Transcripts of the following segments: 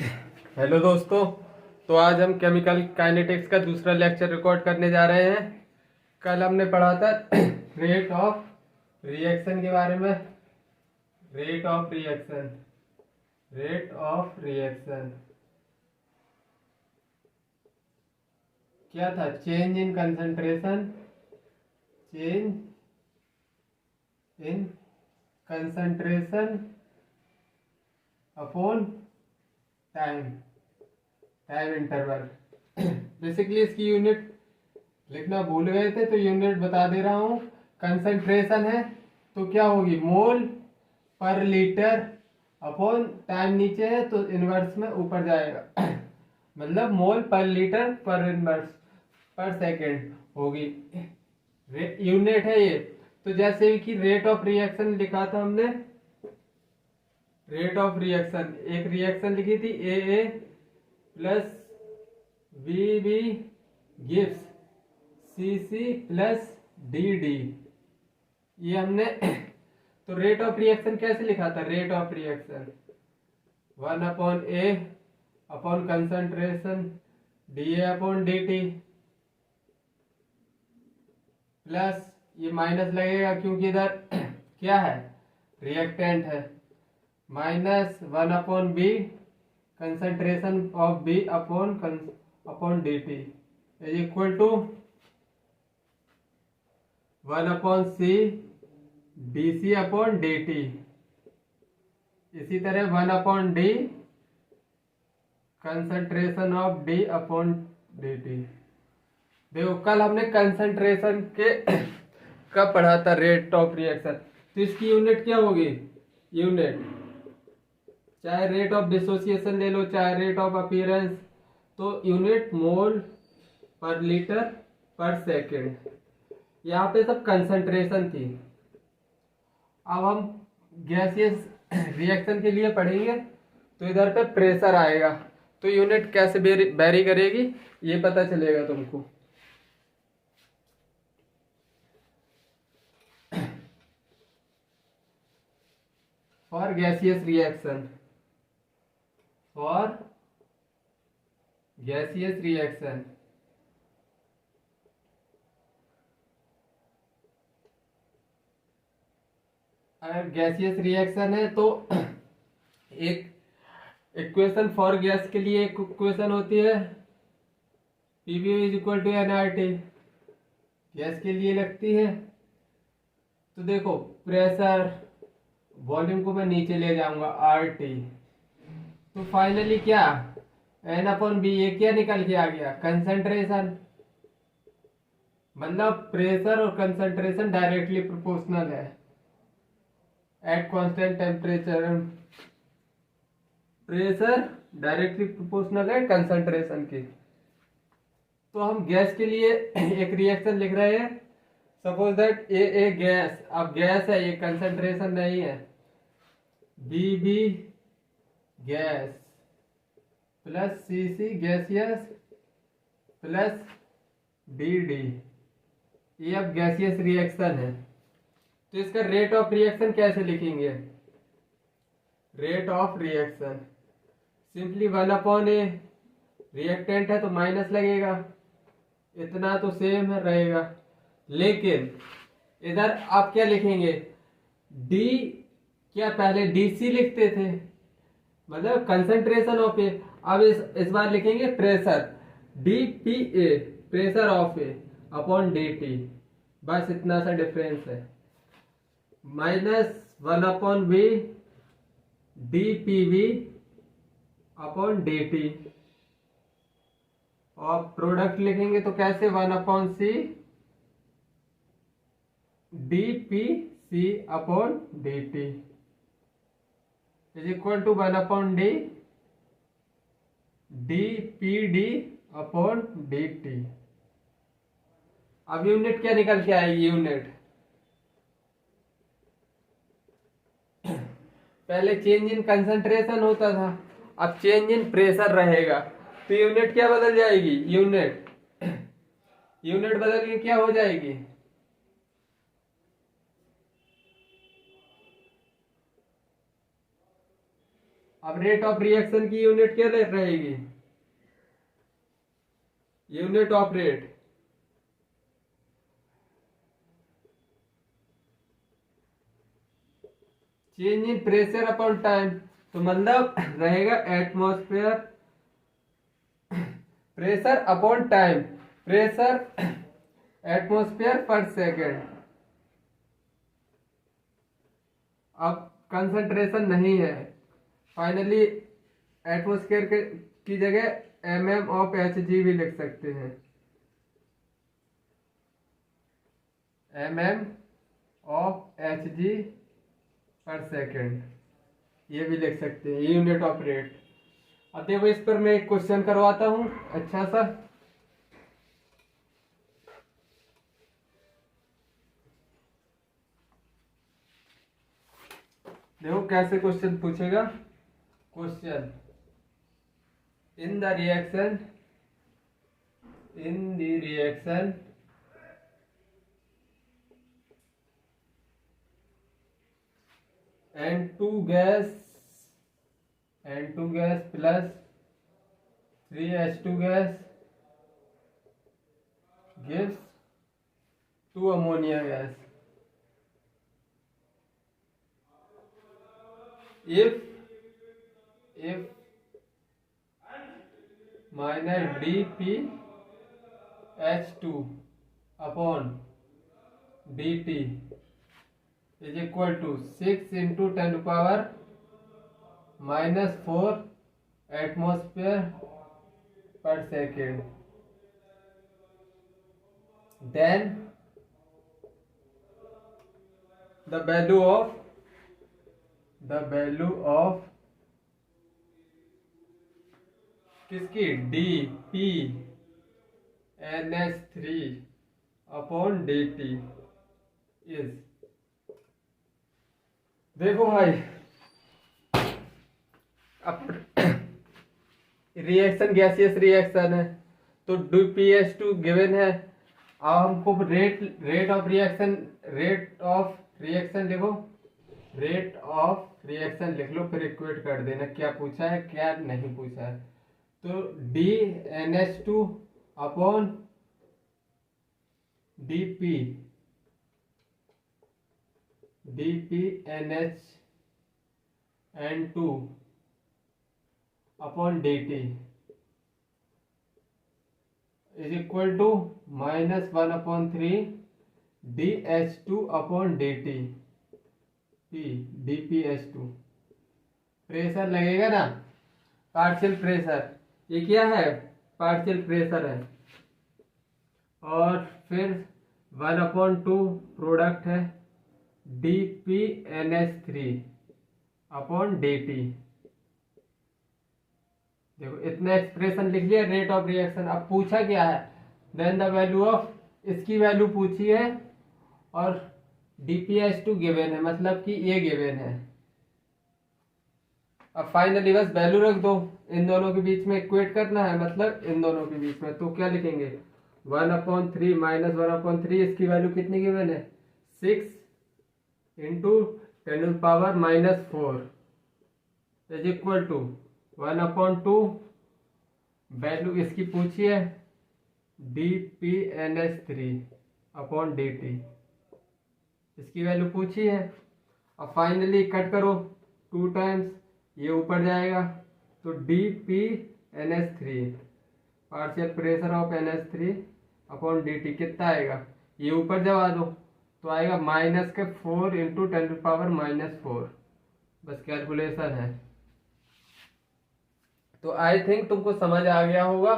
Hello दोस्तों। तो आज हम केमिकल काइनेटिक्स का दूसरा लेक्चर रिकॉर्ड करने जा रहे हैं। कल हमने पढ़ा था रेट ऑफ रिएक्शन के बारे में। Rate of reaction, rate of reaction क्या था? Change in concentration, change in concentration upon time, time interval. Basically इसकी यूनिट लिखना भूल गए थे तो यूनिट बता दे रहा हूँ। कंसंट्रेशन है तो क्या होगी? मोल पर लीटर अपॉन टाइम, नीचे है तो इनवर्स में ऊपर जाएगा। मतलब मोल पर लीटर पर इनवर्स पर सेकेंड होगी। यूनिट है ये। तो जैसे कि रेट ऑफ रिएक्शन लिखा था हमने, रेट ऑफ रिएक्शन, एक रिएक्शन लिखी थी A plus B gives C plus D. ये हमने तो रेट ऑफ रिएक्शन कैसे लिखा था? Rate of reaction 1/A upon concentration dA/dt plus ये माइनस लगेगा क्योंकि इधर क्या है? रिएक्टेंट है। -1/B concentration of B upon dt is equal to 1/C dC/dt। इसी तरह 1/D कंसंट्रेशन ऑफ D/dt। देखो कल हमने कंसंट्रेशन के कब पढ़ा था रेट ऑफ रिएक्शन, तो इसकी यूनिट क्या होगी? यूनिट चाहे रेट ऑफ डिसोसिएशन ले लो चाहे रेट ऑफ अपीयरेंस, तो यूनिट मोल पर लीटर पर सेकेंड। यहाँ पे सब कंसंट्रेशन थी। अब हम गैसियस रिएक्शन के लिए पढ़ेंगे तो इधर पे प्रेशर आएगा, तो यूनिट कैसे वेरी करेगी ये पता चलेगा तुमको। For gaseous reaction, for gaseous reaction अगर गैसियस रिएक्शन है तो एक इक्वेशन फॉर गैस के लिए एक इक्वेशन होती है PV is equal to nRT, gas के लिए लगती है। तो देखो प्रेशर, वॉल्यूम को मैं नीचे ले जाऊंगा RT, तो फाइनली क्या N/B, ये क्या निकल के आ गया? कंसंट्रेशन। मतलब प्रेशर और कंसंट्रेशन डायरेक्टली प्रोपोर्शनल है at constant temperature. Pressure directly proportional है कंसंट्रेशन की। तो हम गैस के लिए एक रिएक्शन लिख रहे हैं। सपोज दैट ए गैस, अब गैस है ये, कंसंट्रेशन नहीं है। बी गैस प्लस सी गैसियस प्लस डी, ये अब गैसियस रिएक्शन है। तो इसका रेट ऑफ रिएक्शन कैसे लिखेंगे? Rate of reaction simply 1/A, reactant है तो माइनस लगेगा, इतना तो सेम है रहेगा। लेकिन इधर आप क्या लिखेंगे? डी, क्या पहले DC लिखते थे, मतलब कंसंट्रेशन ऑफ ए। अब इस बार लिखेंगे pressure DPA, pressure of A upon dt। बस इतना सा डिफरेंस है। -1/B dPV अपॉन dt, और प्रोडक्ट लिखेंगे तो कैसे? 1/C dPC upon dt is equal to 1/D dPD upon dt। अब यूनिट क्या निकल के आएगी? यूनिट पहले चेंज इन कंसंट्रेशन होता था, अब चेंज इन प्रेशर रहेगा, तो यूनिट क्या बदल जाएगी? यूनिट बदल के क्या हो जाएगी? अब रेट ऑफ रिएक्शन की यूनिट क्या रहेगी? Unit of rate change in pressure upon time, तो मतलब रहेगा atmosphere pressure upon time, pressure atmosphere पर सेकेंड। अब कंसंट्रेशन नहीं है, फाइनली एटमॉस्फेयर की जगह mm/Hg भी लिख सकते हैं, mm/Hg पर सेकेंड, ये भी लिख सकते हैं, यूनिट ऑफ रेट। अब देखो इस पर मैं एक क्वेश्चन करवाता हूं अच्छा सा। देखो कैसे क्वेश्चन पूछेगा। Question in the reaction N2 gas plus 3H2 gas gives 2 ammonia gas. If minus dpH2 upon dt is equal to 6 into 10 to power minus 4 atmosphere per second, then the value of किसकी dpNH3 upon dt is, देखो भाई अब reaction gaseous reaction है तो dpH2 given है। अब हमको rate of reaction देखो, रेट ऑफ रिएक्शन लिख लो, फिर इक्वेट कर देना क्या पूछा है क्या नहीं पूछा है। तो DNH2 upon DPNH2 upon dt is equal to -1/3 DH2 upon dt dpH2। Pressure लगेगा ना, पार्शियल प्रेशर, ये क्या है पार्शियल प्रेशर है, और फिर 1/2 प्रोडक्ट है DPNH3 अपॉन dt। देखो इतना एक्सप्रेशन लिख लिया रेट ऑफ रिएक्शन। अब पूछा क्या है, देन द वैल्यू ऑफ, इसकी वैल्यू पूछी है और DPH2 गिवन है, मतलब कि ये गिवन है। अब फाइनली बस वैल्यू रख दो, इन दोनों के बीच में इक्वेट करना है, मतलब इन दोनों के बीच में। तो क्या लिखेंगे 1/3 माइनस 1/3, इसकी वैल्यू कितनी गिवन है 6 into 10 to power -4 is equal to 1/2 value इसकी पूछी है DPNH3 अपॉन dt, इसकी वैल्यू पूछी है। अब फाइनली कट करो 2 टाइम्स, ये ऊपर जाएगा तो DPNH3 partial pressure of NH3 upon dt कितना आएगा, ये ऊपर जमा दो तो आएगा -4 इंटू 10 टू पावर -4। बस कैलकुलेशन है। तो आई थिंक तुमको समझ आ गया होगा।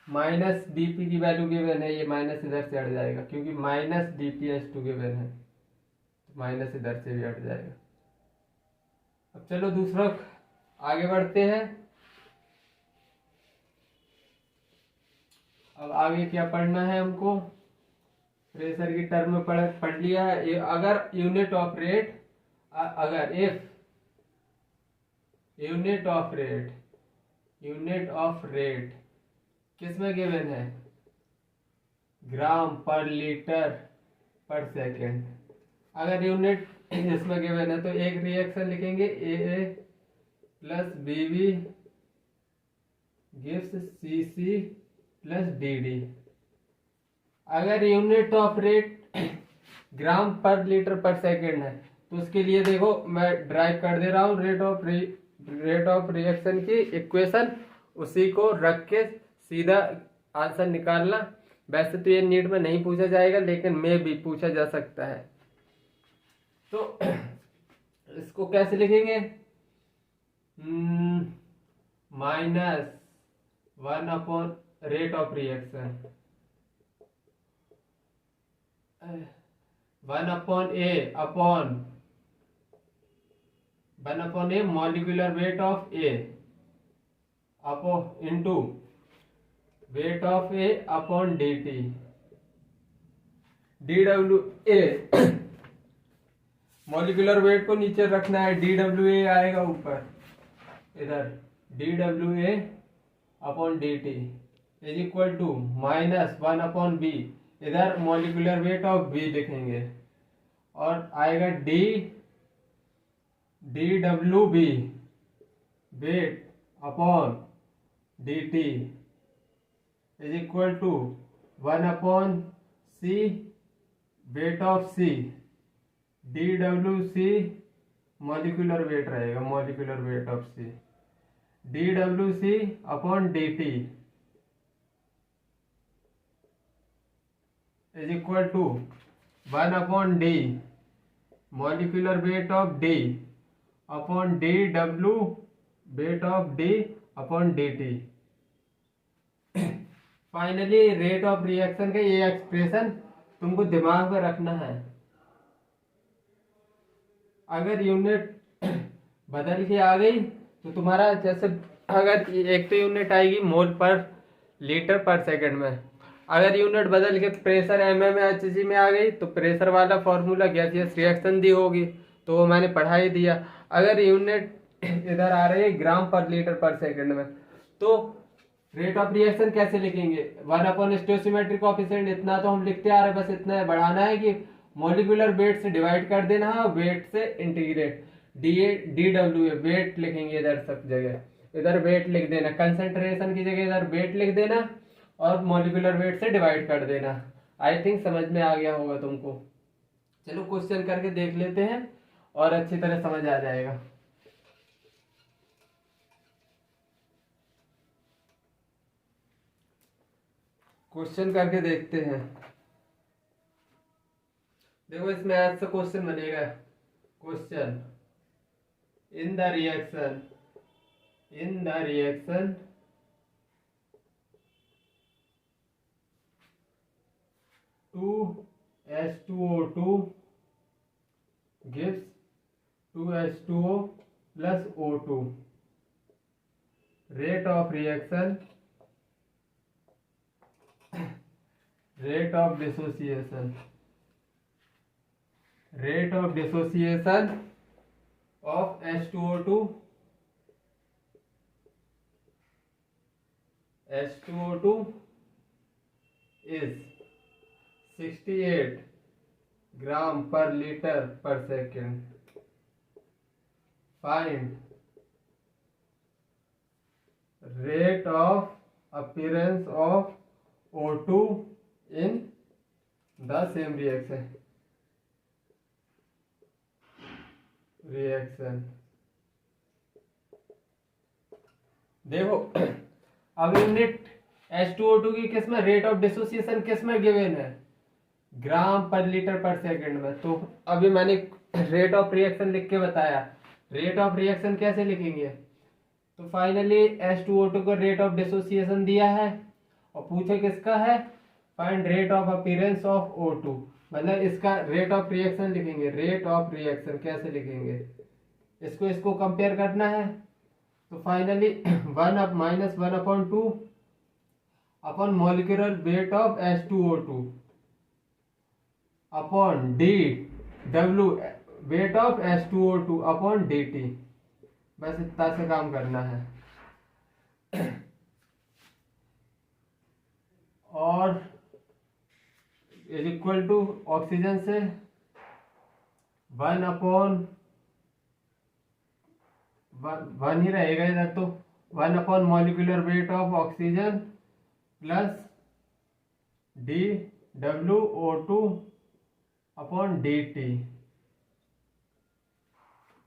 माइनस dp की वैल्यू गिवन है, ये माइनस इधर से हट जाएगा क्योंकि माइनस DPH2 गिवन है, तो माइनस इधर से भी हट जाएगा। अब चलो दूसरा आगे बढ़ते हैं। अब आगे क्या पढ़ना है हमको, प्रेशर की टर्म में पढ़ लिया है। अगर यूनिट ऑफ रेट, अगर इफ यूनिट ऑफ रेट किस में गिवन है, ग्राम पर लीटर पर सेकेंड, अगर यूनिट इसमें गिवन है तो एक रिएक्शन लिखेंगे A plus B gives C plus D. अगर unit of rate gram per litre पर सेकेंड है तो उसके लिए देखो मैं ड्राइव कर दे रहा हूँ रेट ऑफ रिएक्शन की इक्वेशन, उसी को रख के सीधा आंसर निकालना। वैसे तो ये नीट में नहीं पूछा जाएगा लेकिन में भी पूछा जा सकता है। तो इसको कैसे लिखेंगे? Minus 1 upon rate of reaction 1 upon A molecular weight of A upon into weight of A upon D T. D W A molecular weight को नीचे रखना है, डी डब्ल्यू ए आएगा ऊपर इधर, D W A upon D T is equal to minus 1 upon B, इधर molecular weight of B लिखेंगे और आएगा D W B weight upon D T is equal to 1 upon C weight of C, D W C molecular weight रहेगा, molecular weight of C, D W C upon D T is equal to 1 upon D molecular weight of D upon D W wait of D upon D T. Finally rate of reaction का ये expression तुमको दिमाग में रखना है। अगर unit बदल के आ गई तो तुम्हारा जैसे अगर एक तो यूनिट आएगी मोल पर लीटर पर सेकंड में, अगर यूनिट बदल के प्रेशर एचजी में आ गई तो प्रेशर वाला फॉर्मूला गैसियस रिएक्शन दी होगी, तो वो मैंने पढ़ा ही दिया। अगर यूनिट इधर आ रही है ग्राम पर लीटर पर सेकंड में तो रेट ऑफ रिएक्शन कैसे लिखेंगे? 1 अपॉन स्टोइकोमेट्रिक कोएफिशिएंट, इतना तो हम लिखते आ रहे हैं, बस इतना है, बढ़ाना है कि मॉलिक्यूलर वेट से डिवाइड कर देना है, वेट से integrate, D W A weight लिखेंगे इधर सब जगह, इधर वेट लिख देना, कंसंट्रेशन की जगह इधर वेट लिख देना और मॉलिक्यूलर वेट से डिवाइड कर देना। आई थिंक समझ में आ गया होगा तुमको। चलो क्वेश्चन करके देख लेते हैं और अच्छी तरह समझ आ जाएगा। क्वेश्चन करके देखते हैं। देखो इसमें ऐसा क्वेश्चन बनेगा, question in the reaction 2H2O2 gives 2H2O plus O2, rate of reaction, rate of dissociation of H2O2 is 68 gram per liter per second. Find rate of appearance of O2 in the same reaction. देखो अब unit H2O2 की किस में, rate of dissociation किस में given है? ग्राम per litre पर second में। तो अभी मैंने रेट ऑफ रिएक्शन लिख के बताया, रेट ऑफ रिएक्शन कैसे लिखेंगे? तो फाइनली H2O2 को रेट ऑफ डिसोसिएशन दिया है और पूछे किसका है, find rate of appearance of O2, मतलब इसका रेट ऑफ रिएक्शन लिखेंगे। रेट ऑफ रिएक्शन कैसे लिखेंगे? इसको कंपेयर करना है। तो finally 1 upon 2 upon molecular weight of H2O2 upon D W weight of H2O2 upon D T, बस इतना से काम करना है। और इज इक्वल टू ऑक्सीजन से वन अपॉन वन ही रहेगा इधर तो, 1 upon molecular weight of oxygen plus DWO2 upon DT।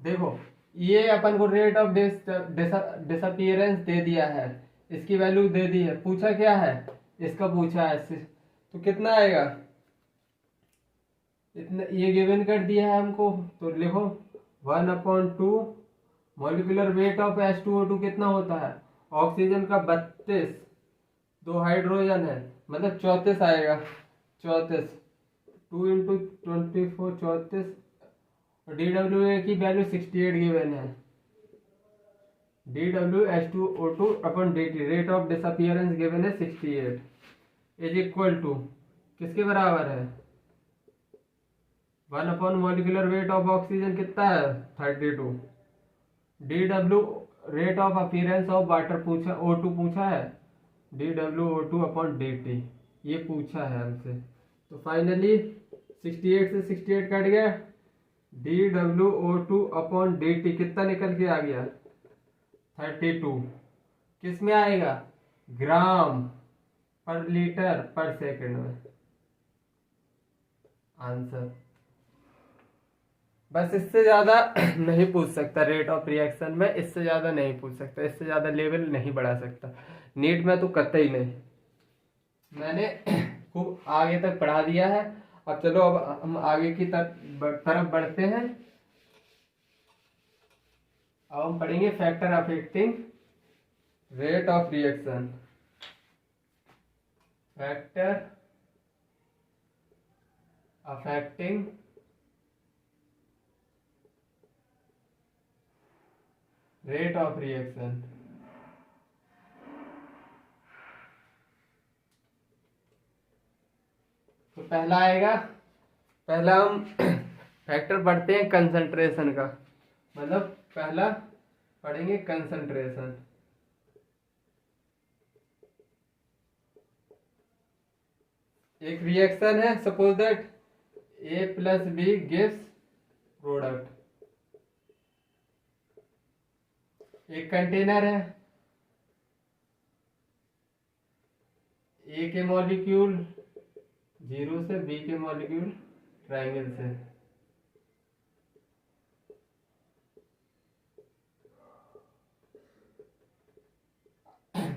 देखो ये अपन को रेट ऑफ डिसअपियरेंस दे दिया है, इसकी वैल्यू दे दी है, पूछा क्या है, इसका पूछा है, तो कितना आएगा, इतना ये गिवन कर दिया है हमको, तो लिखो 1/2 मॉलिक्यूलर वेट ऑफ H2O2 कितना होता है, ऑक्सीजन का 32, 2 हाइड्रोजन है मतलब 34 आएगा, 34, 2 इंटू 24 34, और DWA की वैल्यू 68 गिवन है, DWH2O2 upon DT rate of disappearance given है 68 इज इक्वल टू किसके बराबर है, 1 upon molecular weight of oxygen कितना है 32, DW rate of appearance of water पूछा, O2 पूछा है, DWO2 अपॉन DT ये पूछा है हमसे। तो फाइनली 68 से 68 कट गया, DWO2 अपॉन DT कितना निकल के आ गया 32, किस में आएगा, ग्राम पर लीटर पर सेकंड में आंसर। बस इससे ज्यादा नहीं पूछ सकता रेट ऑफ रिएक्शन में, इससे ज्यादा नहीं पूछ सकता, इससे ज्यादा लेवल नहीं बढ़ा सकता नीट में तो कतई नहीं। मैंने खूब आगे तक पढ़ा दिया है। अब चलो अब हम आगे की तरफ बढ़ते हैं। अब हम पढ़ेंगे factor affecting rate of reaction, factor affecting rate of reaction. तो पहला आएगा, पहला हम फैक्टर पढ़ते हैं कंसंट्रेशन का, मतलब पहला पढ़ेंगे कंसंट्रेशन। एक रिएक्शन है, suppose that A plus B gives product. एक कंटेनर है, ए के मॉलिक्यूल 0 से, बी के मॉलिक्यूल ट्रायंगल से।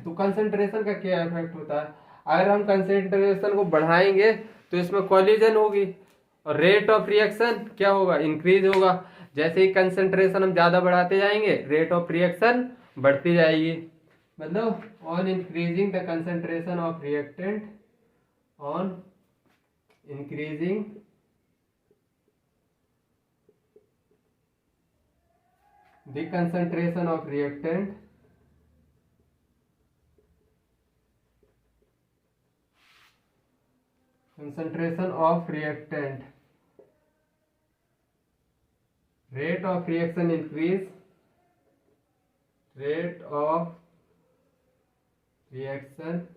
तो कंसंट्रेशन का क्या इफेक्ट होता है, अगर हम कंसंट्रेशन को बढ़ाएंगे तो इसमें कॉलिजन होगी और रेट ऑफ रिएक्शन क्या होगा, इंक्रीज होगा। जैसे ही कंसंट्रेशन हम ज्यादा बढ़ाते जाएंगे रेट ऑफ रिएक्शन बढ़ती जाएगी। मतलब on increasing the concentration of reactant, on increasing the concentration of reactant, concentration of reactant, rate of reaction increase, rate of reaction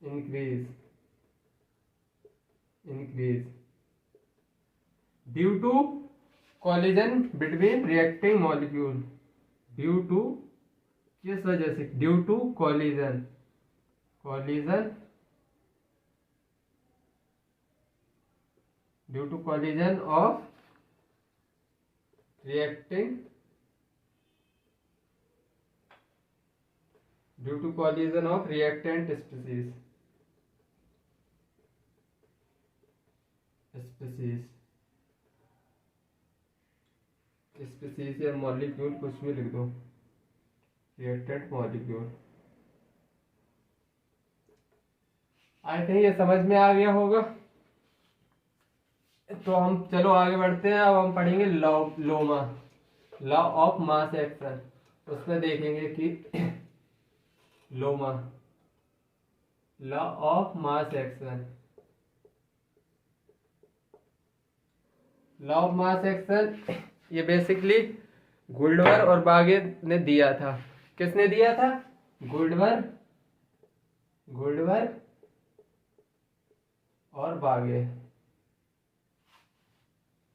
increase due to collision between reacting molecule, due to किस वजह से, due to collision due to collision of reacting, due to collision of reactant species या molecule कुछ भी लिख दो, reactant molecule. I think ये समझ में आ गया होगा। तो हम चलो आगे बढ़ते हैं। अब हम पढ़ेंगे लॉ ऑफ मास एक्शन। उसमें देखेंगे कि law of mass action, law of mass action ये बेसिकली गुल्डबर और बागे ने दिया था। किसने दिया था, गुल्डबर और बागे।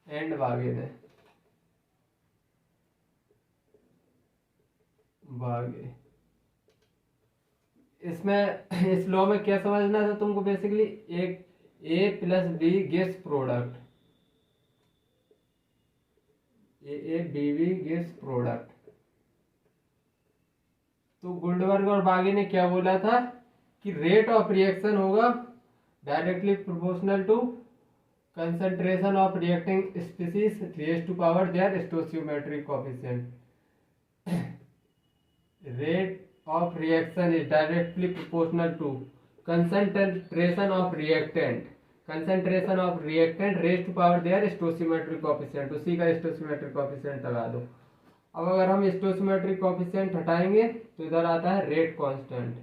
एंड बागे ने बागे। इसमें इस लॉ में क्या समझना था तुमको, बेसिकली एक A plus B gives product, A B B gives product. तो गुल्डबर्ग और बागे ने क्या बोला था कि रेट ऑफ रिएक्शन होगा directly proportional to concentration of reacting species raised to power their stoichiometric coefficient. rate of reaction is directly proportional to concentration of reactant raised to power their stoichiometric coefficient। उसी का stoichiometric coefficient लगा दो। अब अगर हम stoichiometric coefficient हटाएंगे तो इधर आता है रेट कांस्टेंट।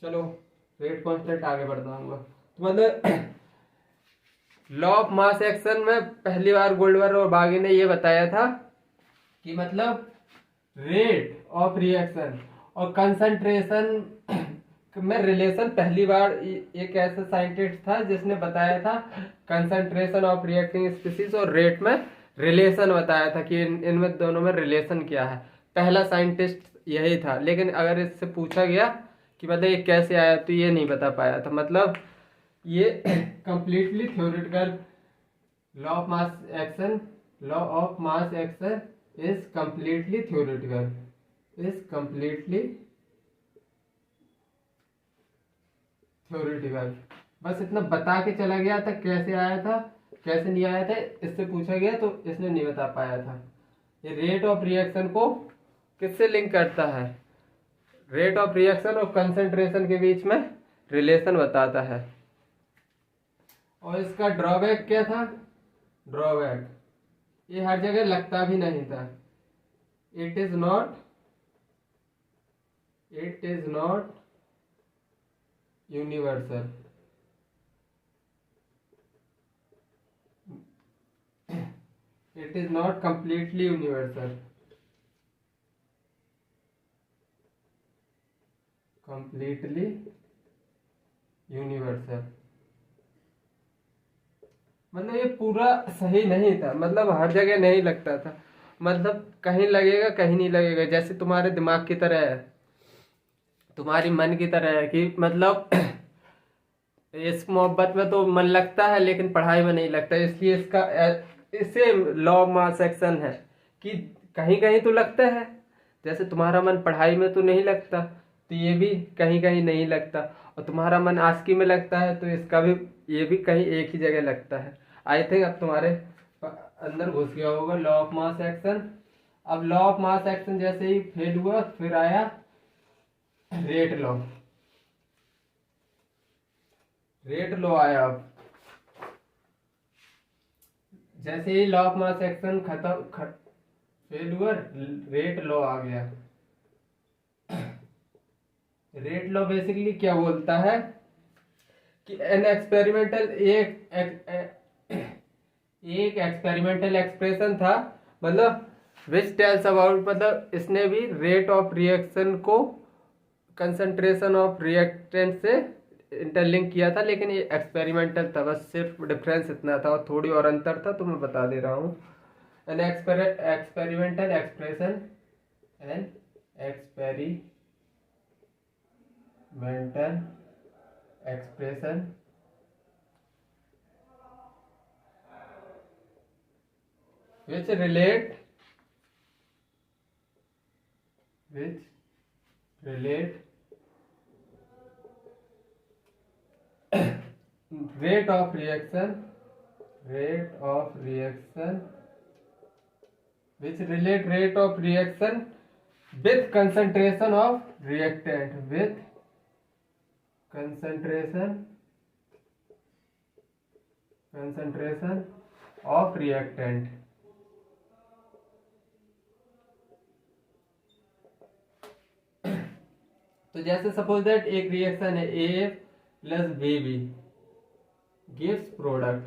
चलो रेट कांस्टेंट आगे बढ़ता हूँ। तो मतलब लॉ ऑफ मास एक्शन में पहली बार गोल्डबर्ग और बागे ने ये बताया था कि मतलब रेट ऑफ रिएक्शन और कंसंट्रेशन में रिलेशन, पहली बार एक ऐसा साइंटिस्ट था जिसने बताया था कंसंट्रेशन ऑफ रिएक्टिंग स्पीसीज और रेट में रिलेशन बताया था कि इनमें दोनों में रिलेशन क्या है। पहला साइंटिस्ट यही था, लेकिन अगर इससे पूछा गया कि मतलब ये कैसे आया तो ये नहीं बता पाया था। मतलब ये completely theoretical law of mass action, law of mass action is completely theoretical, is completely theoretical. बस इतना बता के चला गया था, कैसे आया था कैसे नहीं आया था इससे पूछा गया तो इसने नहीं बता पाया था। ये रेट ऑफ रिएक्शन को किससे लिंक करता है, रेट ऑफ रिएक्शन और कंसंट्रेशन के बीच में रिलेशन बताता है। और इसका ड्रॉबैक क्या था, ड्रॉबैक ये हर जगह लगता भी नहीं था। It is not universal. It is not completely universal, completely universal. मतलब ये पूरा सही नहीं था, मतलब हर जगह नहीं लगता था, मतलब कहीं लगेगा कहीं नहीं लगेगा। जैसे तुम्हारे दिमाग की तरह है, तुम्हारी मन की तरह है कि मतलब इस मोहब्बत में तो मन लगता है लेकिन पढ़ाई में नहीं लगता, इसलिए इससे लॉ ऑफ मास एक्शन है कि कहीं कहीं तो लगता है। जैसे तुम्हारा मन पढ़ाई में तो नहीं लगता तो ये भी कहीं कहीं नहीं लगता, और तुम्हारा मन आशिकी में लगता है तो इसका भी, ये भी कहीं एक ही जगह लगता है। आई थिंक अब तुम्हारे अंदर घुस गया होगा लॉ ऑफ मास एक्शन। अब लॉ ऑफ मास एक्शन जैसे ही फेल हुआ फिर आया रेट लॉ, रेट लॉ आया। अब जैसे ही law of mass action fail हुआ रेट लॉ आ गया। रेट लॉ बेसिकली क्या बोलता है कि एन एक्सपेरिमेंटल एक एक्सपेरिमेंटल एक्सप्रेशन था, मतलब विच टेल्स अबाउट, मतलब इसने भी रेट ऑफ रिएक्शन को कंसंट्रेशन ऑफ रिएक्टेंट से इंटरलिंक किया था, लेकिन ये एक्सपेरिमेंटल था। बस सिर्फ डिफरेंस इतना था और थोड़ी और अंतर था तो मैं बता दे रहा हूँ। N experimental expression, N experimental expression which relate rate of reaction which relate rate of reaction with concentration of reactant, with concentration of reactant। तो जैसे सपोज दैट एक रिएक्शन है A plus B B gives product,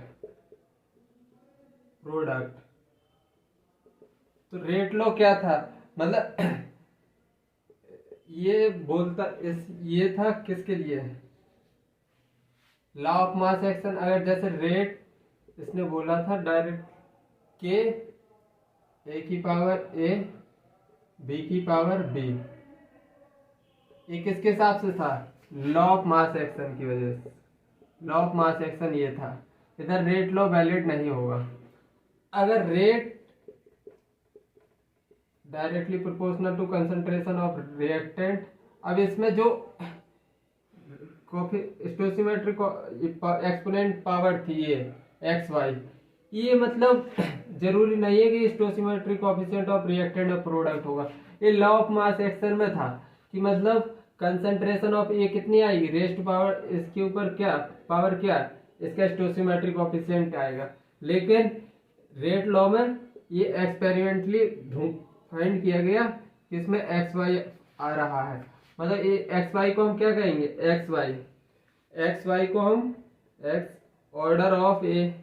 तो rate law क्या था, मतलब ये बोलता ये था किसके लिए, लॉ ऑफ मास एक्शन, अगर जैसे रेट इसने बोला था डायरेक्ट के ए की पावर ए बी की पावर बी, ये किसके हिसाब से था? लॉ ऑफ मास एक्शन की वजह से। लॉ ऑफ मास एक्शन ये था, इधर रेट लॉ वैलिड नहीं होगा। अगर rate directly proportional to concentration of reactant, अब इसमें जो स्टोसिमेट्रिक एक्सपोनेंट पावर थी ये एक्स वाई, ये मतलब जरूरी नहीं है कि स्टोसिमेट्रिक कोएफिशिएंट ऑफ रिएक्टेंट और प्रोडक्ट होगा। ये लॉ ऑफ मास एक्शन में था कि मतलब कंसंट्रेशन ऑफ ये कितनी आएगी, रेस्ट पावर इसके ऊपर क्या पावर, क्या इसका स्टोसिमेट्रिक कोएफिशिएंट आएगा। लेकिन रेट लॉ में ये एक्सपेरिमेंटली फाइंड किया गया कि इसमें एक्स वाई आ रहा है, मतलब ये एक्स वाई को हम क्या कहेंगे, एक्स वाई को हम X order of A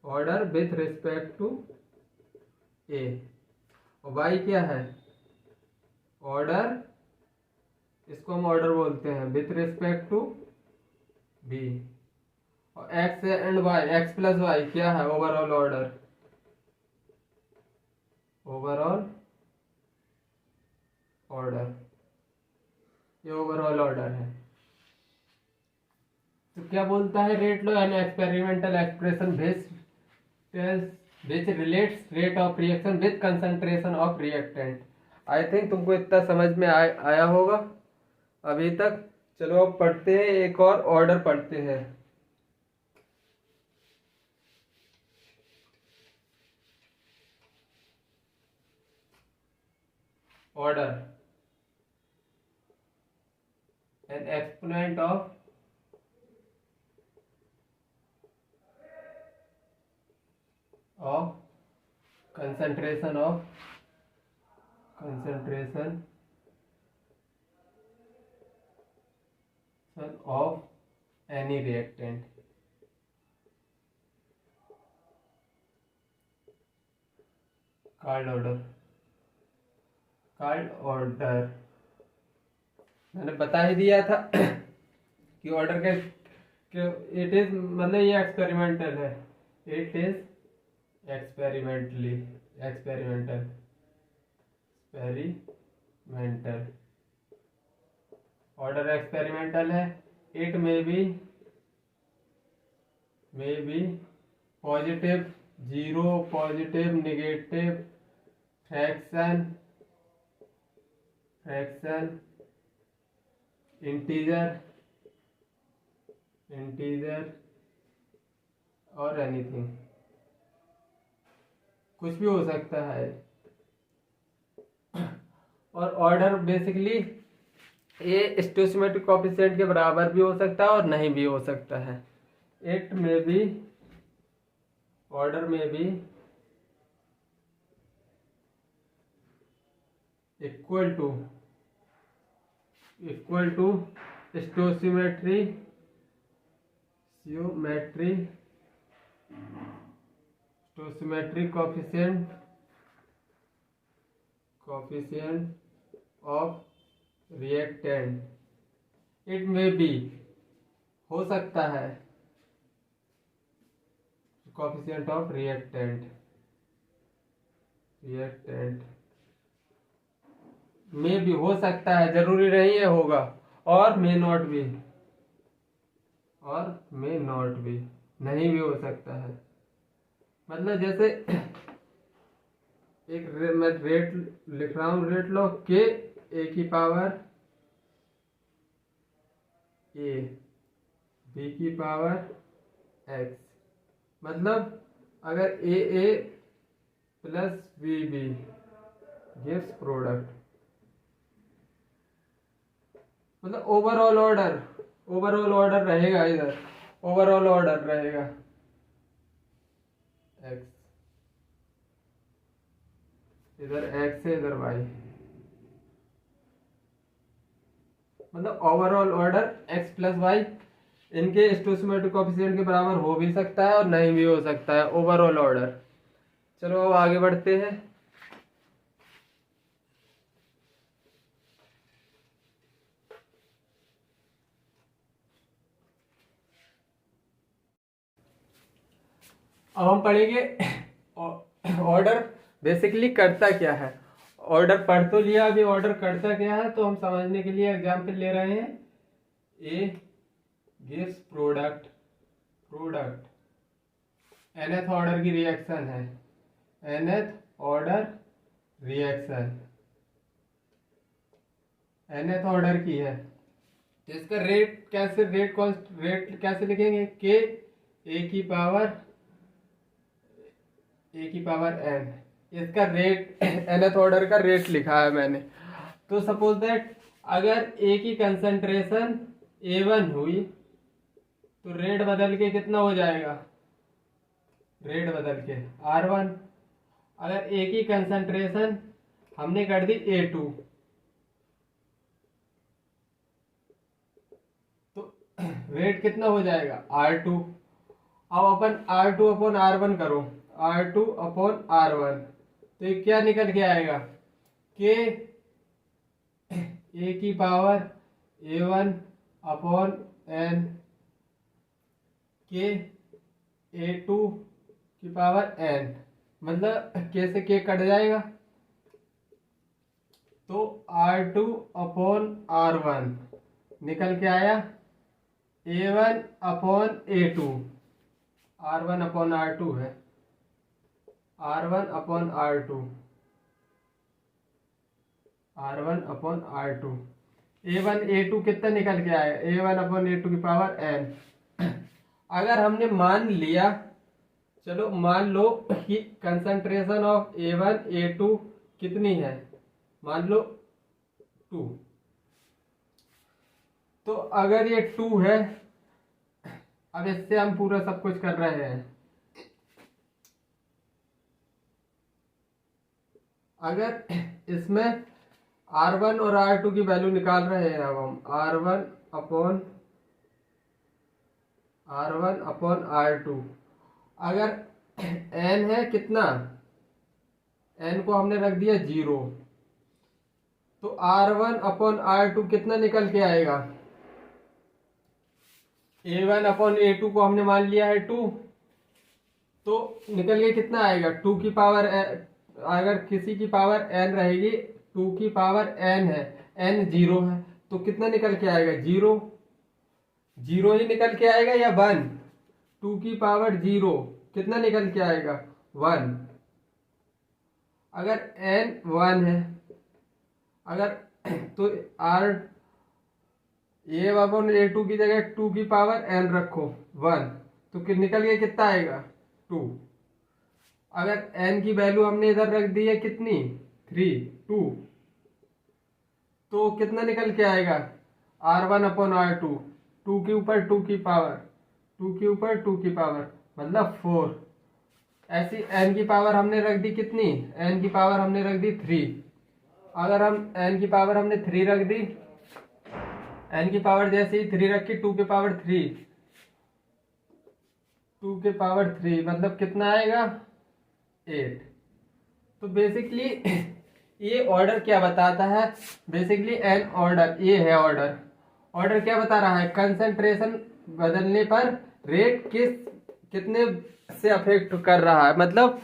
order with respect to A, और वाई क्या है ऑर्डर, इसको हम ऑर्डर बोलते हैं विथ रिस्पेक्ट टू बी, और X and Y X plus Y क्या है ओवरऑल ऑर्डर, ये ओवरऑल ऑर्डर है। तो क्या बोलता है rate law, an experimental expression which relates rate of reaction with concentration of reactant. I think तुमको इतना समझ में आया होगा अभी तक। चलो अब पढ़ते हैं, एक और ऑर्डर पढ़ते हैं। Order N exponent of concentration of any reactant। Card order मैंने बता ही दिया था कि ऑर्डर के इट इज मतलब ये एक्सपेरिमेंटल है, it is experimental order experimental है। It may be positive, zero, positive, negative, fraction, integer और एनीथिंग, कुछ भी हो सकता है। और ऑर्डर बेसिकली ये स्टोसिमेट्रिक कोएफिशिएंट के बराबर भी हो सकता है और नहीं भी हो सकता है। इट में भी ऑर्डर में भी equal to stoichiometric coefficient of reactant. It may be हो सकता है कोएफिशिएंट ऑफ रिएक्टेंट में भी हो सकता है, जरूरी नहीं है होगा, और मे नॉट बी नहीं भी हो सकता है। मतलब जैसे एक मैं रेट लिख रहा हूं, रेट लो के ए की पावर ए बी की पावर एक्स, मतलब अगर A plus B gives product, मतलब ओवरऑल ऑर्डर रहेगा, इधर ओवरऑल ऑर्डर रहेगा एक्स, इधर एक्स है इधर वाई, मतलब overall order X plus Y इनके स्टोसिमेट्रिक कोएफिशिएंट के बराबर हो भी सकता है और नहीं भी हो सकता है ओवरऑल ऑर्डर। चलो अब आगे बढ़ते हैं। अब हम पढ़ेंगे ऑर्डर बेसिकली करता क्या है। ऑर्डर पढ़ तो लिया, अभी ऑर्डर करता क्या है तो हम समझने के लिए एग्जाम्पल ले रहे हैं। A gives product, nth order की रिएक्शन है, nth order reaction nth order की है। तो इसका रेट कैसे लिखेंगे? के ए की पावर n, इसका रेट nth ऑर्डर का रेट लिखा है मैंने। तो सपोज दैट अगर ए की कंसंट्रेशन A1 हुई तो रेट बदल के कितना हो जाएगा? रेट बदल के R1। अगर ए की कंसंट्रेशन हमने कर दी A2 तो रेट कितना हो जाएगा? R2। अब अपन R2 अपॉन R1 करो, R2 अपॉन R1, तो ये क्या निकल के आएगा? के ए की पावर A1 अपॉन n, के A2 की पावर n, मतलब के से के कट जाएगा तो R2 अपॉन R1 निकल के आया A1 upon A2, R1 upon R2 है, R1 upon R2, R1 upon R2, A1 A2 कितना निकल के आया? A1 अपॉन A2 की पावर n। अगर हमने मान लिया, चलो मान लो कि कंसंट्रेशन ऑफ A1 A2 कितनी है, मान लो 2। तो अगर ये 2 है, अब इससे हम पूरा सब कुछ कर रहे हैं। अगर इसमें R1 और R2 की वैल्यू निकाल रहे हैं, अब हम R1 अपॉन R2, अगर n है कितना, n को हमने रख दिया 0, तो R1 अपॉन R2 कितना निकल के आएगा? A1 अपॉन A2 को हमने मान लिया है 2, तो निकल के कितना आएगा? 2 की पावर, अगर किसी की पावर n रहेगी, 2 की पावर n है, n 0 है, तो कितना निकल के आएगा? 0 ही निकल के आएगा या 1? 2 की पावर 0 कितना निकल के आएगा? 1। अगर n 1 है, अगर तो A1 A2 की जगह 2 की पावर n रखो 1, तो निकल के कितना आएगा? 2। अगर n की वैल्यू हमने इधर रख दी है कितनी? 2, तो कितना निकल के आएगा? R1 अपॉन R2, 2 के ऊपर 2 की पावर, 2 के ऊपर 2 की पावर, मतलब 4। ऐसी n की पावर हमने रख दी कितनी? n की पावर हमने रख दी 3। अगर हम n की पावर हमने 3 रख दी, n की पावर जैसे ही 3 रखी, 2 के पावर 3, 2 के पावर 3 मतलब कितना आएगा? 8। तो बेसिकली ये ऑर्डर क्या बताता है? बेसिकली एन ऑर्डर, ये है ऑर्डर। ऑर्डर क्या बता रहा है? कंसंट्रेशन बदलने पर रेट कितने से अफेक्ट कर रहा है, मतलब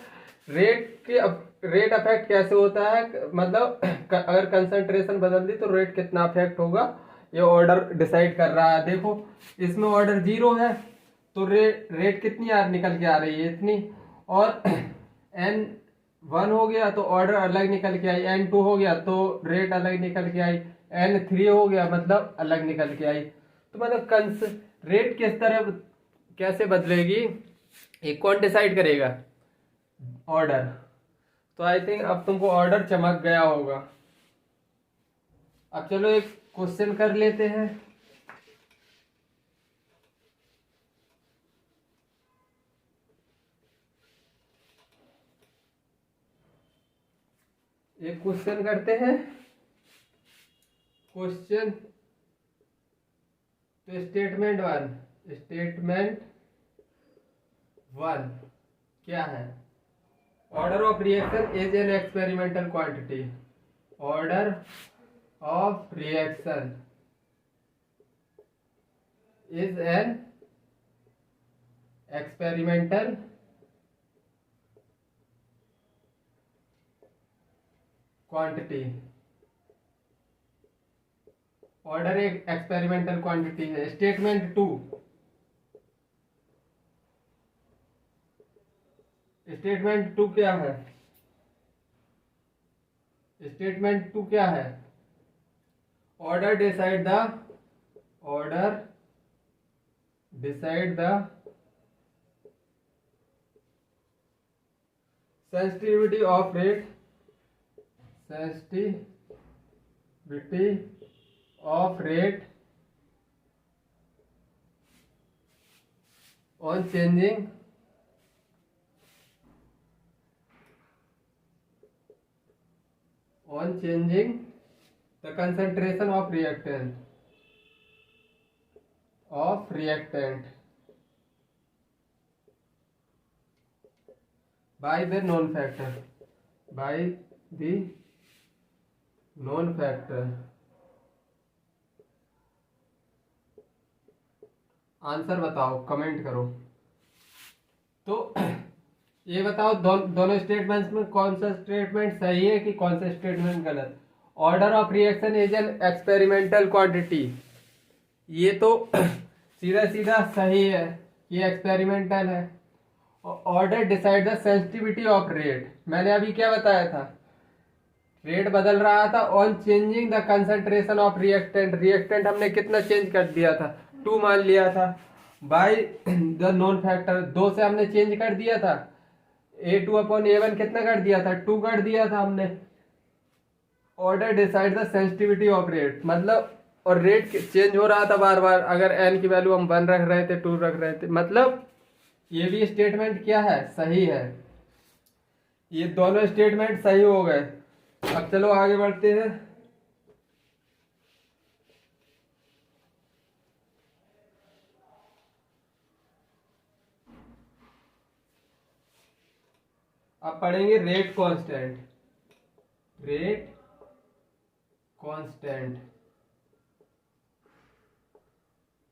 रेट अफेक्ट कैसे होता है, मतलब अगर कंसंट्रेशन बदल दी तो रेट कितना अफेक्ट होगा, ये ऑर्डर डिसाइड कर रहा है। देखो इसमें ऑर्डर 0 है तो रेट कितनी निकल के आ रही है? इतनी। और n1 हो गया तो ऑर्डर अलग निकल के आई, n2 हो गया तो रेट अलग निकल के आई, n3 हो गया मतलब अलग निकल के आई। तो मतलब रेट किस तरह कैसे बदलेगी, ये कौन डिसाइड करेगा? ऑर्डर। तो आई थिंक अब तुमको ऑर्डर चमक गया होगा। अब चलो एक क्वेश्चन कर लेते हैं। एक क्वेश्चन करते हैं। क्वेश्चन तो स्टेटमेंट 1 क्या है? Order of reaction is an experimental quantity. Order of reaction is an experimental quantity, order एक एक्सपेरिमेंटल क्वांटिटी है। स्टेटमेंट टू, स्टेटमेंट टू क्या है? स्टेटमेंट टू क्या है? Order decide the, order decide the sensitivity of rate, sensitivity of rate on changing the concentration of reactant by the known factor, by the known factor। Answer बताओ, comment करो। तो ये बताओ दोनों स्टेटमेंट्स में कौन सा स्टेटमेंट सही है कि कौन सा स्टेटमेंट गलत। Order of reaction is an experimental quantity, ये तो सीधा सीधा सही है, ये एक्सपेरिमेंटल है। Order decide the sensitivity of rate, मैंने अभी क्या बताया था, रेट बदल रहा था on changing the concentration of reactant, reactant हमने कितना चेंज कर दिया था, 2 मान लिया था। बाय द नोन फैक्टर, 2 से हमने चेंज कर दिया था, A2/A1 कितना कर दिया था, 2 कर दिया था हमने। Order decide the sensitivity of rate, मतलब और रेट चेंज हो रहा था बार बार, अगर n की वैल्यू हम 1 रख रहे थे, 2 रख रहे थे, मतलब ये भी स्टेटमेंट क्या है, सही है। ये दोनों स्टेटमेंट सही हो गए। अब चलो आगे बढ़ते हैं। अब पढ़ेंगे rate constant, rate constant,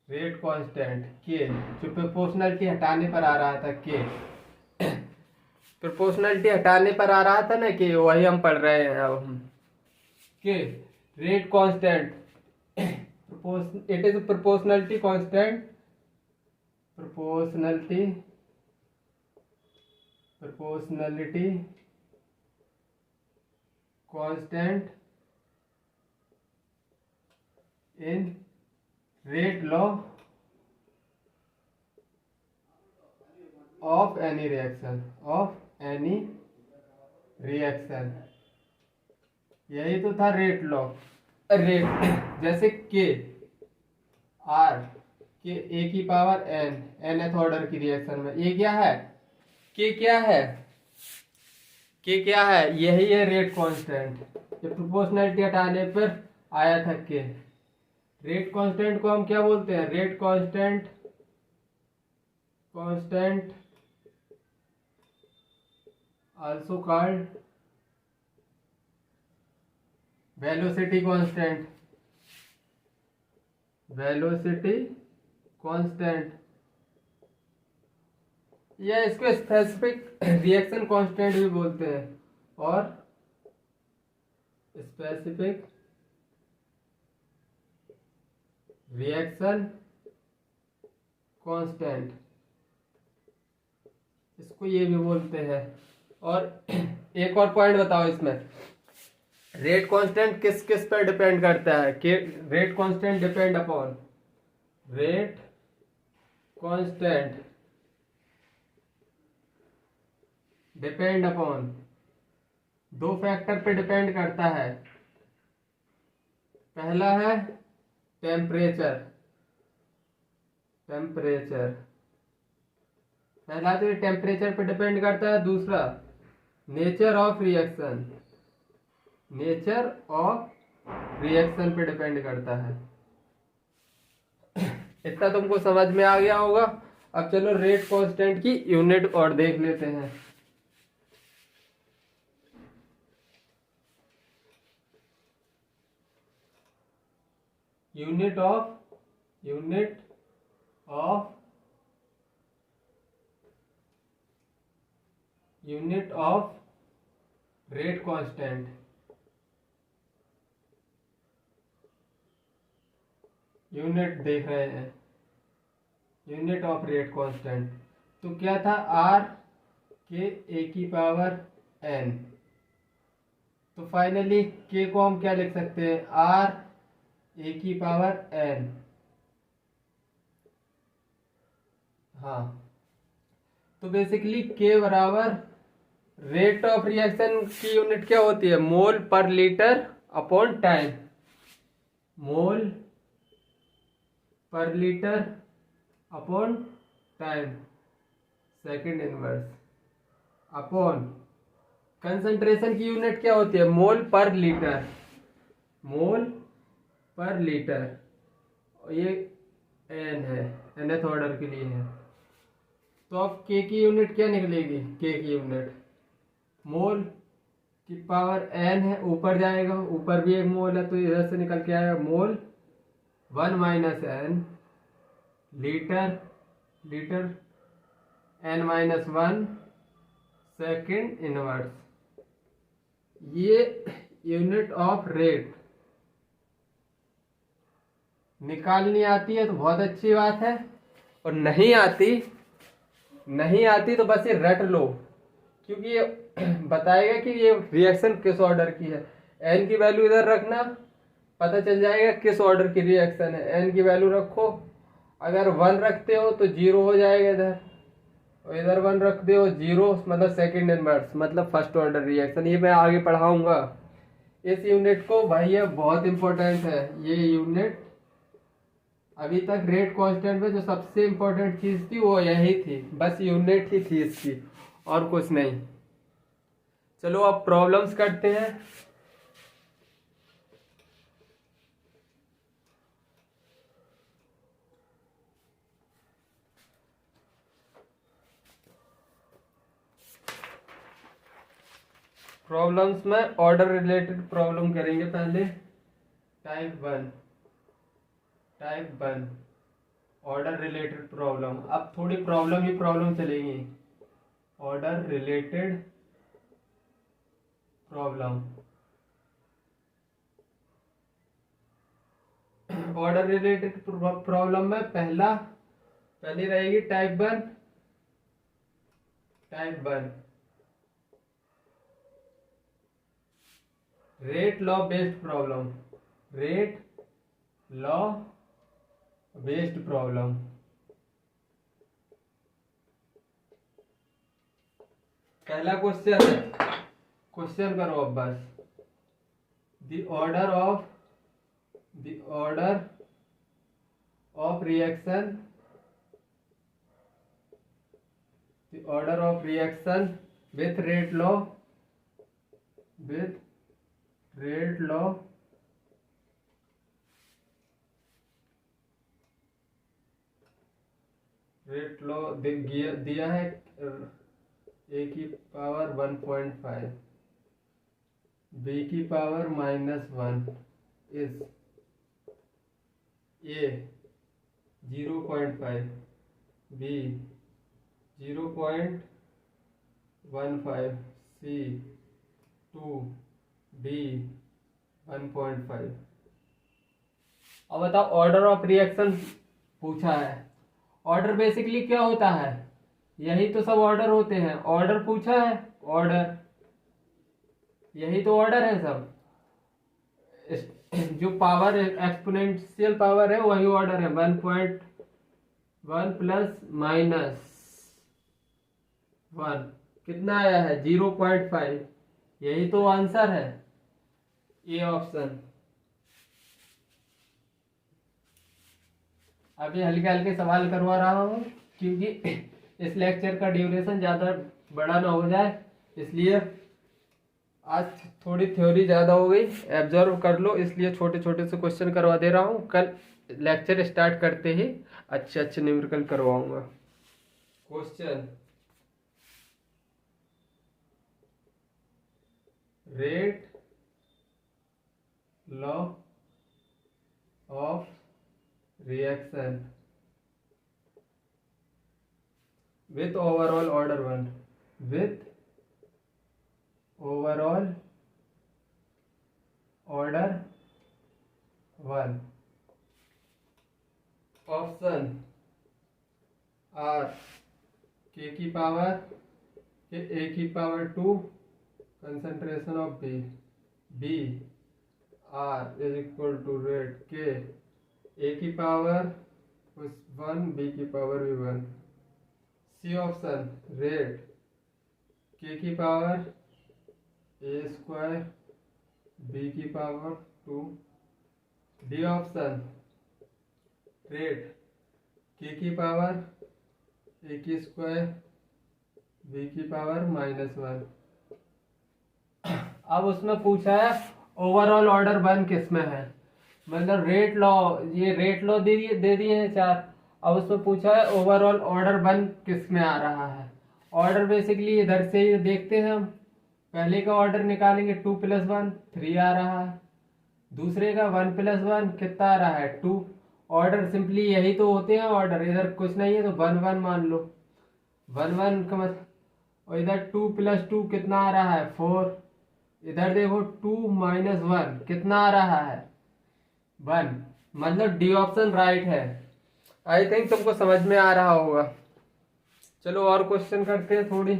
rate constant के, जो प्रोपोर्शनलिटी हटाने पर आ रहा था, के प्रोपोर्शनलिटी हटाने पर आ रहा था ना, कि वही हम पढ़ रहे हैं अब हम। के rate constant, it is proportionality constant, proportionality constant in rate law of any reaction, यही तो था रेट लॉ। रेट जैसे के आर के ए की पावर एन, nth ऑर्डर की रिएक्शन में, ये क्या है, के क्या है, के क्या है, यही है रेट कांस्टेंट। ये प्रोपोर्शनलिटी हटाने पर आया था के। रेट कांस्टेंट को हम क्या बोलते हैं, rate constant also called velocity constant, या इसको स्पेसिफिक रिएक्शन कांस्टेंट भी बोलते हैं, और स्पेसिफिक रिएक्शन कांस्टेंट, इसको ये भी बोलते हैं। और एक और पॉइंट बताओ इसमें, रेट कांस्टेंट किस किस पर डिपेंड करता है, कि rate constant depend upon, rate constant depend upon 2 factor पे डिपेंड करता है। पहला है टेम्परेचर, पहला तो ये टेम्परेचर पे डिपेंड करता है। दूसरा नेचर ऑफ रिएक्शन, पे डिपेंड करता है। इतना तुमको समझ में आ गया होगा। अब चलो रेट कांस्टेंट की यूनिट और देख लेते हैं। Unit of rate constant, unit देख रहे हैं, यूनिट ऑफ रेट कांस्टेंट। तो क्या था, आर के ए की पावर एन। तो फाइनली के को हम क्या लिख सकते हैं, आर ए की पावर एन। हाँ, तो बेसिकली के बराबर रेट ऑफ रिएक्शन की यूनिट क्या होती है, मोल पर लीटर अपॉन टाइम। मोल पर litre upon time second inverse upon concentration की यूनिट क्या होती है, मोल पर लीटर। मोल पर लीटर, ये एन है, nth ऑर्डर के लिए है। तो अब के की यूनिट क्या निकलेगी, के की यूनिट मोल की पावर एन है, ऊपर जाएगा, ऊपर भी एक मोल है तो इधर से निकल के आएगा mole 1 minus N litre, litre N minus 1 second inverse. ये यूनिट ऑफ रेट निकालनी आती है तो बहुत अच्छी बात है, और नहीं आती तो बस ये रट लो, क्योंकि ये बताएगा कि ये रिएक्शन किस ऑर्डर की है। एन की वैल्यू इधर रखना, पता चल जाएगा किस ऑर्डर की रिएक्शन है। एन की वैल्यू रखो, अगर 1 रखते हो तो 0 हो जाएगा इधर, और इधर 1 रखते हो 0, मतलब सेकंड इनवर्स, मतलब फर्स्ट ऑर्डर रिएक्शन। ये मैं आगे पढ़ाऊंगा इस यूनिट को, भाई ये बहुत इंपॉर्टेंट है। ये यूनिट अभी तक रेट कांस्टेंट में जो सबसे इंपॉर्टेंट चीज थी वो यही थी, बस यूनिट ही थी इसकी, और कुछ नहीं। चलो अब प्रॉब्लम्स करते हैं। प्रॉब्लम्स में ऑर्डर रिलेटेड प्रॉब्लम करेंगे पहले। Type one order related problem. अब थोड़ी प्रॉब्लम ही प्रॉब्लम चलेगी। Order related problem, order related problem में पहली रहेगी type one rate law based problem. Rate law based problem. पहला क्वेश्चन है, क्वेश्चन करो अब बस। The order of reaction with rate law दिया है ए की पावर 1.5, बी की power -1 is A 0.5, B 0.15, C 2, D 1.5। अब बताओ, ऑर्डर ऑफ रिएक्शन पूछा है। ऑर्डर बेसिकली क्या होता है, यही तो सब ऑर्डर होते हैं। ऑर्डर पूछा है, ऑर्डर यही तो ऑर्डर है सब। जो पावर एक्सपोनेंशियल पावर है वही ऑर्डर है। 1.1 प्लस -1 कितना आया है, 0.5। यही तो आंसर है, ए ऑप्शन। अभी हल्के हल्के सवाल करवा रहा हूँ, क्योंकि इस लेक्चर का ड्यूरेशन ज़्यादा बड़ा ना हो जाए, इसलिए आज थोड़ी थ्योरी ज़्यादा हो गई, एब्जॉर्व कर लो, इसलिए छोटे छोटे से क्वेश्चन करवा दे रहा हूँ। कल लेक्चर स्टार्ट करते ही अच्छे अच्छे न्यूमेरिकल करवाऊंगा। Question, rate law of reaction with overall order 1, with overall order 1। Option R K की पावर के ए की power 2 concentration of B, B R is equal to rate K A की power उस 1 B की power भी 1। C option rate के की power ए square B की power 2। D option rate के की पावर ए की स्क्वायर बी की पावर -1। अब उसमें पूछा है ओवरऑल ऑर्डर 1 किस में है, मतलब रेट लॉ, ये रेट लॉ दे दिए हैं 4। अब उसमें पूछा है ओवरऑल ऑर्डर 1 किस में आ रहा है। ऑर्डर बेसिकली इधर से ही देखते हैं हम। पहले का ऑर्डर निकालेंगे 2 + 1 3 आ रहा है, दूसरे का 1 + 1 कितना आ रहा है 2। ऑर्डर सिंपली यही तो होते हैं ऑर्डर, इधर कुछ नहीं है तो 1 1 मान लो, 1 1 का मतलब, और इधर 2 + 2 कितना आ रहा है 4। इधर देखो 2 - 1 कितना आ रहा है 1, मतलब डी ऑप्शन राइट है। आई थिंक तुमको समझ में आ रहा होगा। चलो और क्वेश्चन करते हैं थोड़ी।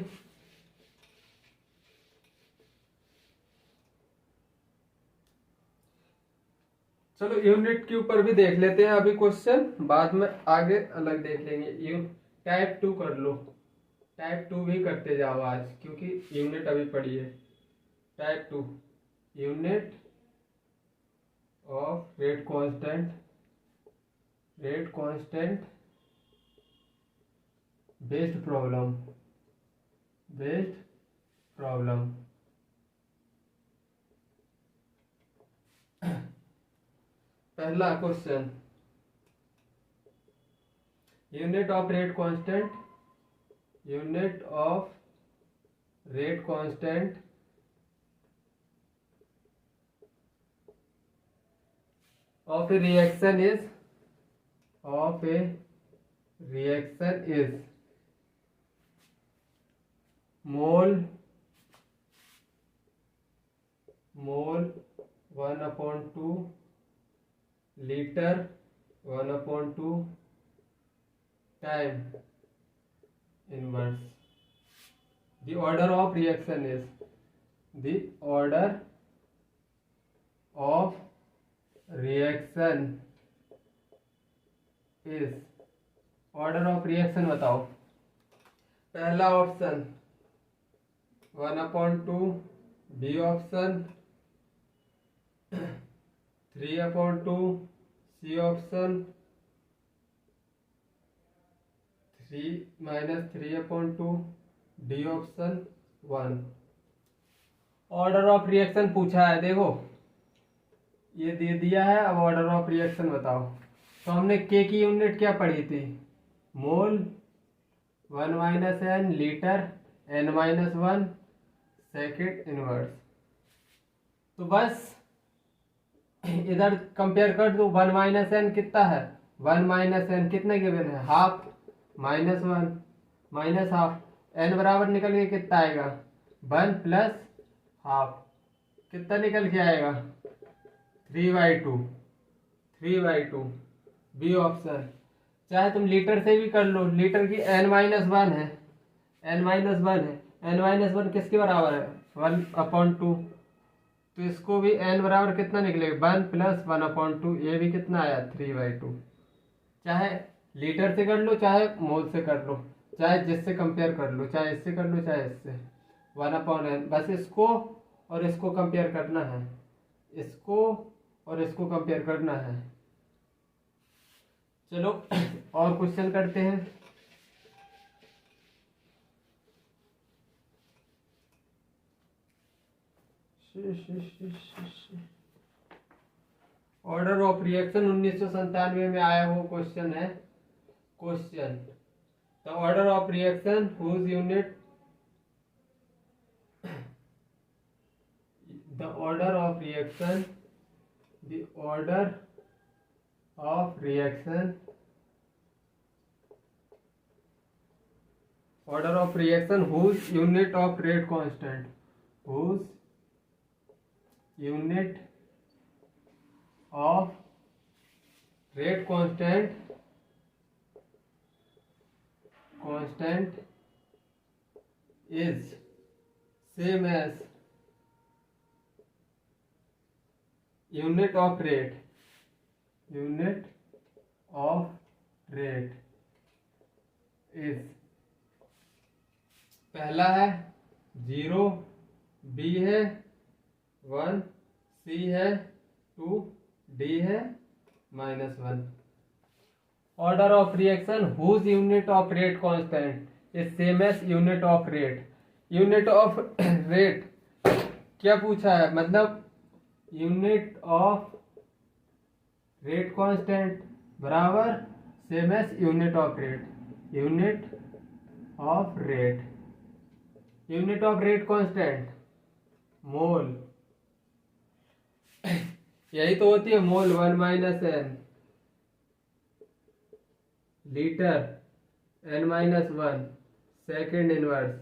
चलो यूनिट के ऊपर भी देख लेते हैं अभी क्वेश्चन, बाद में आगे अलग देख लेंगे। टाइप 2 कर लो, टाइप 2 भी करते जाओ आज, क्योंकि यूनिट अभी पड़ी है। Type 2 unit of rate constant, rate constant based problem, based problem. पहला question, unit of rate constant, unit of rate constant of a reaction is, of a reaction is mole 1/2 liter 1/2 time inverse. The order of reaction is, the order of reaction is, order of reaction बताओ। पहला option 1/2, B option 3/2, C option 3 - 3/2, D option 1। Order of reaction पूछा है, देखो ये दे दिया है। अब order of reaction बताओ। तो हमने के की यूनिट क्या पढ़ी थी, मोल 1 - n litre n-1 second inverse. तो बस इधर कंपेयर कर दो, 1 - n कितना है, 1 - n कितने गिवन है, हाफ, -1 -हाफ, n बराबर निकल के कितना आएगा 1 + हाफ, कितना निकल के आएगा 3/2, 3/2। बी ऑप्शन, चाहे तुम लीटर से भी कर लो, लीटर की n-1 है, n-1 है, n-1 किसके बराबर है 1/2। तो इसको भी n बराबर कितना निकलेगा 1 + 1/2, ये भी कितना आया 3/2। चाहे लीटर से कर लो, चाहे मोल से कर लो, चाहे जिससे कंपेयर कर लो, चाहे इससे कर लो, चाहे इससे, 1/n। बस इसको और इसको कंपेयर करना है, इसको और इसको कंपेयर करना है। चलो और क्वेश्चन करते हैं। ऑर्डर ऑफ रिएक्शन 1997 में आया हुआ क्वेश्चन है। Question, the order of reaction whose unit, the order of reaction, the order of reaction, order of reaction whose unit of rate constant, whose unit of rate constant constant is same as unit of rate is पहला है 0, B है 1, C है 2, D है -1. Order of reaction whose unit of rate constant is same as unit of rate. Unit of rate क्या पूछा है, मतलब unit of rate constant बराबर same as unit of rate. Unit of rate constant mole, यही तो होती है mole 1 minus N litre n-1 second inverse.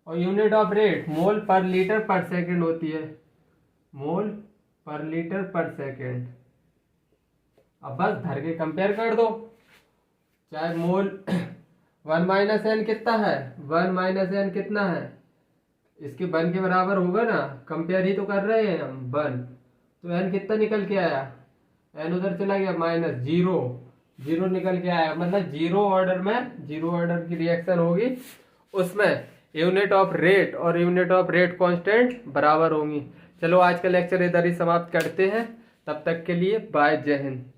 और यूनिट ऑफ रेट मोल पर लीटर पर सेकेंड होती है, मोल पर लीटर पर सेकेंड. अब बस धर के कंपेयर कर दो, चाहे मोल 1 माइनस एन कितना है, 1 माइनस एन कितना है, इसके 1 के बराबर होगा ना, कंपेयर ही तो कर रहे हैं हम 1. तो एन कितना निकल के आया, एन उधर चला गया -0 निकल के आया, मतलब जीरो ऑर्डर की रिएक्शन होगी, उसमें यूनिट ऑफ रेट और यूनिट ऑफ रेट कांस्टेंट बराबर होंगी. चलो आज का लेक्चर इधर ही समाप्त करते हैं, तब तक के लिए बाय, जय हिंद.